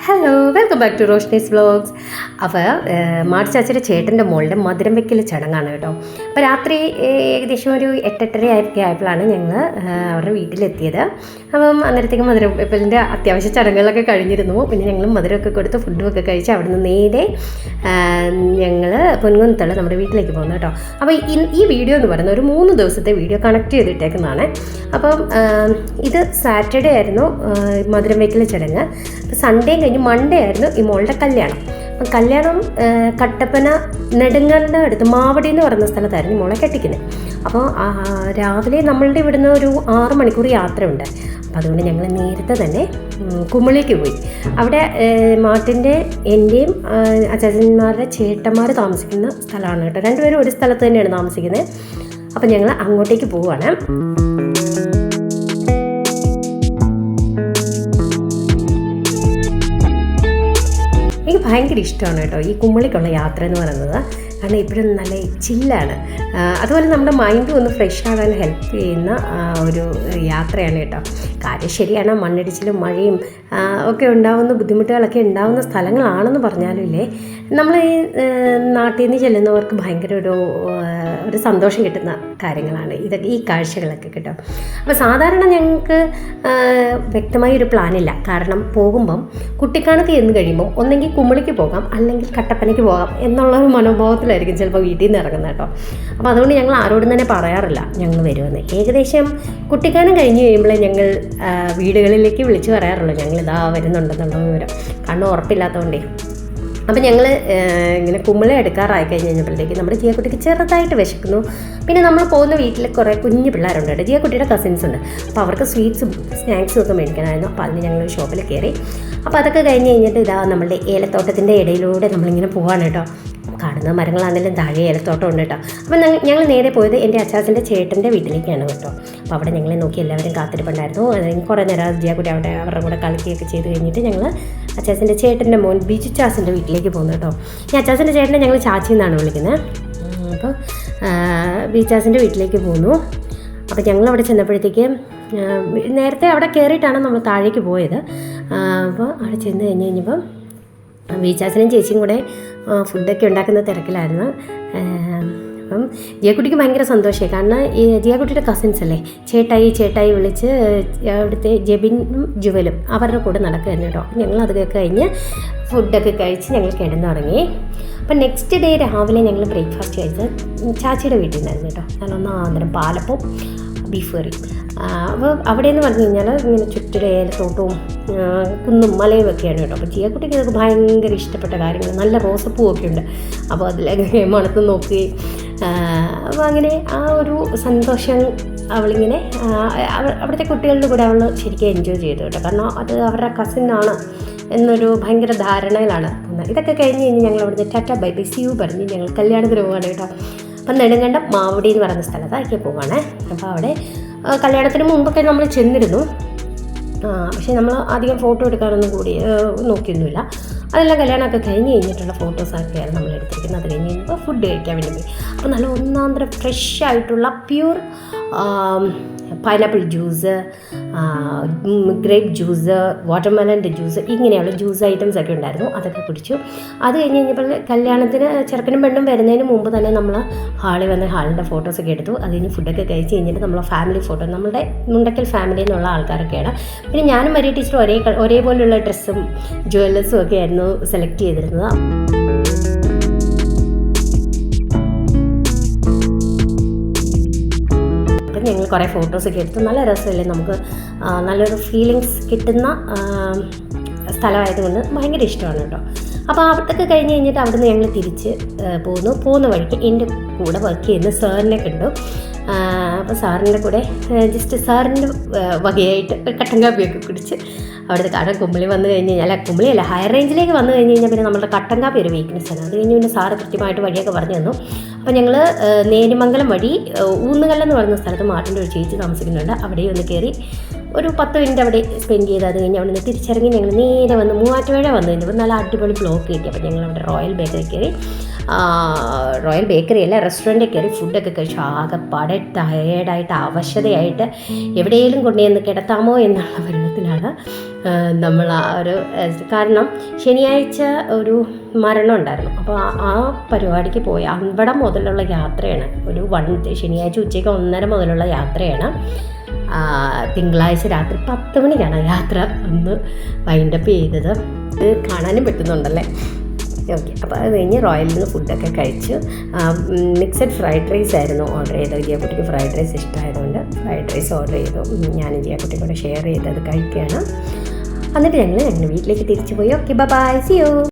Hello, welcome back to Roshni's vlogs. അപ്പോൾ March ചാച്ചയുടെ ചേട്ടൻ്റെ മോളുടെ മധുരം വെക്കൽ ചടങ്ങാണ് കേട്ടോ. അപ്പോൾ രാത്രി ഏകദേശം ഒരു 8-8:30 ആയപ്പോഴാണ് ഞങ്ങൾ അവരുടെ വീട്ടിലെത്തിയത്. അപ്പം അന്നേരത്തേക്ക് മധുരം വെക്കലിൻ്റെ അത്യാവശ്യ ചടങ്ങുകളൊക്കെ കഴിഞ്ഞിരുന്നു. പിന്നെ ഞങ്ങൾ മധുരമൊക്കെ കൊടുത്ത് ഫുഡുമൊക്കെ കഴിച്ച് അവിടെ നിന്ന് നേരെ ഞങ്ങൾ പൊൻകുന്നത്തുള്ള നമ്മുടെ വീട്ടിലേക്ക് പോകുന്നു കേട്ടോ. അപ്പോൾ ഈ വീഡിയോ എന്ന് പറയുന്നത് ഒരു 3 ദിവസത്തെ വീഡിയോ കണക്ട് ചെയ്തിട്ടേക്കുന്നതാണ്. അപ്പം ഇത് സാറ്റർഡേ ആയിരുന്നു മധുരം വെക്കൽ ചടങ്ങ്. അപ്പോൾ സൺഡേ കഴിഞ്ഞ് മൺഡേ ആയിരുന്നു ഈ മോളുടെ കല്യാണം. അപ്പം കല്യാണം കട്ടപ്പന നെടുങ്കണ്ട അടുത്ത് മാവടി എന്ന് പറയുന്ന സ്ഥലത്തായിരുന്നു മോളെ കെട്ടിക്കുന്നത്. അപ്പോൾ രാവിലെ നമ്മളുടെ ഇവിടുന്ന് ഒരു 6 മണിക്കൂർ യാത്രയുണ്ട്. അപ്പോൾ അതുകൊണ്ട് ഞങ്ങൾ നേരത്തെ തന്നെ കുമളിക്ക് പോയി. അവിടെ മാട്ടിൻ്റെ എൻ്റെയും അച്ചാച്ചന്മാരുടെ ചേട്ടന്മാർ താമസിക്കുന്ന സ്ഥലമാണ് കേട്ടോ. രണ്ടുപേരും ഒരു സ്ഥലത്ത് തന്നെയാണ് താമസിക്കുന്നത്. അപ്പം ഞങ്ങൾ അങ്ങോട്ടേക്ക് പോവുകയാണ്. എനിക്ക് ഭയങ്കര ഇഷ്ടമാണ് കേട്ടോ ഈ കുമളിക്കുള്ള യാത്ര എന്ന് പറയുന്നത്. കാരണം ഇപ്പോഴും നല്ല ചില്ലാണ്. അതുപോലെ നമ്മുടെ മൈൻഡും ഒന്ന് ഫ്രഷ് ആകാൻ ഹെൽപ്പ് ചെയ്യുന്ന ഒരു യാത്രയാണ് കേട്ടോ. കാര്യം ശരിയാണ്, മണ്ണിടിച്ചിലും മഴയും ഒക്കെ ഉണ്ടാകുന്ന ബുദ്ധിമുട്ടുകളൊക്കെ ഉണ്ടാകുന്ന സ്ഥലങ്ങളാണെന്ന് പറഞ്ഞാലും ഇല്ലേ, നമ്മൾ ഈ നാട്ടിൽ നിന്ന് ചെല്ലുന്നവർക്ക് ഭയങ്കര ഒരു സന്തോഷം കിട്ടുന്ന കാര്യങ്ങളാണ് ഇതൊക്കെ, ഈ കാഴ്ചകളൊക്കെ കേട്ടോ. അപ്പോൾ സാധാരണ ഞങ്ങൾക്ക് വ്യക്തമായ ഒരു പ്ലാനില്ല. കാരണം പോകുമ്പം കുട്ടിക്കാനത്ത് ചെന്ന് കഴിയുമ്പം ഒന്നെങ്കിൽ കുമളിക്ക് പോകാം അല്ലെങ്കിൽ കട്ടപ്പനയ്ക്ക് പോകാം എന്നുള്ള ഒരു മനോഭാവത്തിലായിരിക്കും ചിലപ്പോൾ വീട്ടിൽ നിന്ന് ഇറങ്ങുന്നത് കേട്ടോ. അപ്പോൾ അതുകൊണ്ട് ഞങ്ങൾ ആരോടും തന്നെ പറയാറില്ല ഞങ്ങൾ വരുമെന്ന്. ഏകദേശം കുട്ടിക്കാനം കഴിഞ്ഞ് കഴിയുമ്പോഴേ ഞങ്ങൾ വീടുകളിലേക്ക് വിളിച്ച് പറയാറുള്ളൂ ഞങ്ങളിതാ വരുന്നുണ്ടെന്നുള്ള വിവരം. കാരണം ഉറപ്പില്ലാത്തതുകൊണ്ടേ. അപ്പോൾ ഞങ്ങൾ ഇങ്ങനെ കുമ്പള എടുക്കാറായി കഴിഞ്ഞപ്പോഴത്തേക്ക് നമ്മുടെ ജിയക്കുട്ടിക്ക് ചെറുതായിട്ട് വിശക്കുന്നു. പിന്നെ നമ്മൾ പോകുന്ന വീട്ടിൽ കുറേ കുഞ്ഞു പിള്ളേരുണ്ട് കേട്ടോ. ജിയക്കുട്ടിയുടെ കസിൻസ് ഉണ്ട്. അപ്പോൾ അവർക്ക് സ്വീറ്റ്സും സ്നാക്സും ഒക്കെ മേടിക്കണമായിരുന്നു. അപ്പോൾ അതിന് ഞങ്ങൾ ഷോപ്പിൽ കയറി. അപ്പോൾ അതൊക്കെ കഴിഞ്ഞ് കഴിഞ്ഞിട്ട് ഇതാ നമ്മളുടെ ഏലത്തോട്ടത്തിൻ്റെ ഇടയിലൂടെ നമ്മളിങ്ങനെ പോവാണ് കേട്ടോ. കാണുന്ന മരങ്ങളാണെങ്കിലും താഴെ ഏലത്തോട്ടം ഉണ്ട് കേട്ടോ. അപ്പം ഞങ്ങൾ നേരെ പോയത് എൻ്റെ അച്ചാച്ചൻ്റെ ചേട്ടൻ്റെ വീട്ടിലേക്കാണ് കേട്ടോ. അപ്പോൾ അവിടെ ഞങ്ങളെ നോക്കി എല്ലാവരും കാത്തിരിപ്പുണ്ടായിരുന്നു. കുറേ നേരം ജിയാക്കുട്ടി അവിടെ അവരുടെ കൂടെ കളിക്കുകയൊക്കെ ചെയ്ത് കഴിഞ്ഞിട്ട് ഞങ്ങൾ അച്ചാച്ചൻ്റെ ചേട്ടൻ്റെ മോൻ ബിജു ചാച്ചൻ്റെ വീട്ടിലേക്ക് പോകുന്നു കേട്ടോ. ഈ അച്ചാച്ചൻ്റെ ചേട്ടനെ ഞങ്ങൾ ചാച്ചി എന്നാണ് വിളിക്കുന്നത്. അപ്പോൾ ബിജു ചാച്ചൻ്റെ വീട്ടിലേക്ക് പോകുന്നു. അപ്പോൾ ഞങ്ങൾ അവിടെ ചെന്നപ്പോഴത്തേക്ക് നേരത്തെ അവിടെ കയറിയിട്ടാണ് നമ്മൾ താഴേക്ക് പോയത്. അപ്പോൾ അവിടെ ചെന്ന് കഴിഞ്ഞപ്പം ബീച്ചാച്ചനും ചേച്ചിയും കൂടെ ഫുഡൊക്കെ ഉണ്ടാക്കുന്ന തിരക്കിലായിരുന്നു. അപ്പം ജിയക്കുട്ടിക്ക് ഭയങ്കര സന്തോഷമായി. കാരണം ഈ ജിയക്കുട്ടിയുടെ കസിൻസ് അല്ലേ, ചേട്ടായി വിളിച്ച് അവിടുത്തെ ജെബിനും ജുവലും അവരുടെ കൂടെ നടക്കുകയായിരുന്നു കേട്ടോ. ഞങ്ങൾ അതൊക്കെ കഴിഞ്ഞ് ഫുഡൊക്കെ കഴിച്ച് ഞങ്ങൾ കിടന്നു തുടങ്ങി. അപ്പം നെക്സ്റ്റ് ഡേ രാവിലെ ഞങ്ങൾ ബ്രേക്ക്ഫാസ്റ്റ് കഴിച്ചത് ചാച്ചിയുടെ വീട്ടിൽ നിന്നായിരുന്നു കേട്ടോ. നല്ല പാലപ്പവും ബീഫ് കറി. അപ്പോൾ അവിടെയെന്ന് പറഞ്ഞു കഴിഞ്ഞാൽ ഇങ്ങനെ ചുറ്റിടെ ഏലത്തോട്ടവും കുന്നും മലയും ഒക്കെയാണ് കേട്ടോ. അപ്പോൾ ജിയക്കുട്ടിക്ക് ഇതൊക്കെ ഭയങ്കര ഇഷ്ടപ്പെട്ട കാര്യങ്ങൾ. നല്ല റോസപ്പൂവൊക്കെ ഉണ്ട്. അപ്പോൾ അതിലൊക്കെ മണത്ത് നോക്കുകയും അപ്പോൾ അങ്ങനെ ആ ഒരു സന്തോഷം അവളിങ്ങനെ അവിടുത്തെ കുട്ടികളുടെ കൂടെ അവൾ ശരിക്കും എൻജോയ് ചെയ്തു കേട്ടോ. കാരണം അത് അവരുടെ കസിനാണ് എന്നൊരു ഭയങ്കര ധാരണയിലാണ്. ഇതൊക്കെ കഴിഞ്ഞ് ഞങ്ങൾ അവിടുന്ന് ta ta bye bye see you പറഞ്ഞ് ഞങ്ങൾ കല്യാണത്തിന് പോവുകയാണ് കേട്ടോ. അപ്പം നെടുങ്കണ്ടം മാവടി എന്ന് പറയുന്ന സ്ഥലത്തായിരിക്കും പോവാണേ. അപ്പോൾ അവിടെ കല്യാണത്തിന് മുമ്പൊക്കെ നമ്മൾ ചെന്നിരുന്നു. പക്ഷേ നമ്മൾ അധികം ഫോട്ടോ എടുക്കാനൊന്നും കൂടി നോക്കിയൊന്നുമില്ല. അതെല്ലാം കല്യാണമൊക്കെ കഴിഞ്ഞ് കഴിഞ്ഞിട്ടുള്ള ഫോട്ടോസൊക്കെയാണ് നമ്മൾ എടുത്തിരിക്കുന്നത്. അത് കഴിഞ്ഞ് കഴിഞ്ഞപ്പോൾ ഫുഡ് കഴിക്കാൻ വേണ്ടി പോയി. അപ്പോൾ നല്ല ഒന്നാന്തരം ഫ്രഷ് ആയിട്ടുള്ള pure pineapple juice, grape juice, വാട്ടർമെലൻ്റെ ജ്യൂസ്, ഇങ്ങനെയുള്ള ജ്യൂസ് ഐറ്റംസ് ഒക്കെ ഉണ്ടായിരുന്നു. അതൊക്കെ കുടിച്ചു. അത് കഴിഞ്ഞ് കഴിഞ്ഞപ്പോൾ കല്യാണത്തിന് ചെറുക്കനും പെണ്ണും വരുന്നതിന് മുമ്പ് തന്നെ നമ്മൾ ഹാളിൽ വന്ന് ഹാളിൻ്റെ ഫോട്ടോസൊക്കെ എടുത്തു. അത് കഴിഞ്ഞ് ഫുഡൊക്കെ കഴിച്ച് കഴിഞ്ഞിട്ട് നമ്മൾ ഫാമിലി ഫോട്ടോ, നമ്മുടെ മുണ്ടക്കൽ ഫാമിലി എന്നുള്ള ആൾക്കാരൊക്കെയാണ്. പിന്നെ ഞാനും മരിയ ടീച്ചറും ഒരേപോലെയുള്ള ഡ്രസ്സും ജ്വല്ലസും ഒക്കെ ആയിരുന്നു സെലക്ട് ചെയ്തിരുന്നത്. ഞങ്ങൾ കുറേ ഫോട്ടോസൊക്കെ എടുത്തു. നല്ല രസമല്ലേ, നമുക്ക് നല്ലൊരു ഫീലിങ്സ് കിട്ടുന്ന സ്ഥലമായതുകൊണ്ട് ഭയങ്കര ഇഷ്ടമാണ് കേട്ടോ. അപ്പോൾ അവിടത്തൊക്കെ കഴിഞ്ഞ് കഴിഞ്ഞിട്ട് അവിടുന്ന് ഞങ്ങൾ തിരിച്ച് പോകുന്ന വഴിക്ക് എൻ്റെ കൂടെ വർക്ക് ചെയ്യുന്ന സാറിനെ കണ്ടു. അപ്പോൾ സാറിൻ്റെ കൂടെ ജസ്റ്റ് സാറിൻ്റെ വകയായിട്ട് കട്ടൻ കാപ്പിയൊക്കെ കുടിച്ച് അവിടുത്തെ കാരണം കുമ്പളി വന്നു കഴിഞ്ഞ് കഴിഞ്ഞാൽ, കുമ്പളിയല്ല ഹയർ റേഞ്ചിലേക്ക് വന്നു കഴിഞ്ഞ് കഴിഞ്ഞാൽ പിന്നെ നമ്മുടെ കട്ടൻ കാപ്പി ഒരു വീക്ക്നെസ്സാണ്. അത് കഴിഞ്ഞ് പിന്നെ സാറ് കൃത്യമായിട്ട് വഴിയൊക്കെ പറഞ്ഞു തന്നു. അപ്പോൾ ഞങ്ങൾ നേരിമംഗലം വഴി ഊന്നുകല്ലെന്ന് പറയുന്ന സ്ഥലത്ത് മാട്ടിൻ്റെ ഒരു ചേച്ചി താമസിക്കുന്നുണ്ട്. അവിടെ ഒന്ന് കയറി ഒരു 10 മിനിറ്റ് അവിടെ സ്പെൻഡ് ചെയ്ത് അത് കഴിഞ്ഞ് അവിടെ നിന്ന് തിരിച്ചിറങ്ങി ഞങ്ങൾ നേരെ വന്ന് മൂവാറ്റുപുഴ വന്നു കഴിഞ്ഞപ്പോൾ നല്ല അടിപൊളി ബ്ലോക്ക് കിട്ടി. അപ്പോൾ ഞങ്ങൾ അവിടെ റോയൽ ബേക്കറി കയറി. റോയൽ ബേക്കറി അല്ല റെസ്റ്റോറൻറ്റിൽ കയറി ഫുഡൊക്കെ കഴിച്ചു ആകെപ്പാടെ ടയേർഡായിട്ട് അവശതയായിട്ട് എവിടെയെങ്കിലും കൊണ്ടുചെന്ന് കിടത്താമോ എന്നുള്ള പരുവത്തിലാണ് നമ്മൾ ആ ഒരു കാരണം ശനിയാഴ്ച ഒരു മരണം ഉണ്ടായിരുന്നു. അപ്പോൾ ആ പരിപാടിക്ക് പോയി അവിടെ മുതലുള്ള യാത്രയാണ്. ശനിയാഴ്ച ഉച്ചയ്ക്ക് 1:30 മുതലുള്ള യാത്രയാണ്. തിങ്കളാഴ്ച രാത്രി 10 മണിക്കാണ് യാത്ര ഒന്ന് വൈൻഡപ്പ് ചെയ്തത്. ഇത് കാണാനും പറ്റുന്നുണ്ടല്ലേ. ഓക്കെ, അപ്പോൾ അത് കഴിഞ്ഞ് റോയലിൽ നിന്ന് ഫുഡൊക്കെ കഴിച്ചു. മിക്സഡ് ഫ്രൈഡ് റൈസ് ആയിരുന്നു ഓർഡർ ചെയ്തത്. ജിയാക്കുട്ടിക്ക് ഫ്രൈഡ് റൈസ് ഇഷ്ടമായതുകൊണ്ട് ഫ്രൈഡ് റൈസ് ഓർഡർ ചെയ്തു. ഞാനും ജിയാക്കുട്ടി കൂടെ ഷെയർ ചെയ്തത് കഴിക്കുകയാണ്. എന്നിട്ട് ഞങ്ങൾ വീട്ടിലേക്ക് തിരിച്ചു പോയി. Okay, bye, see U.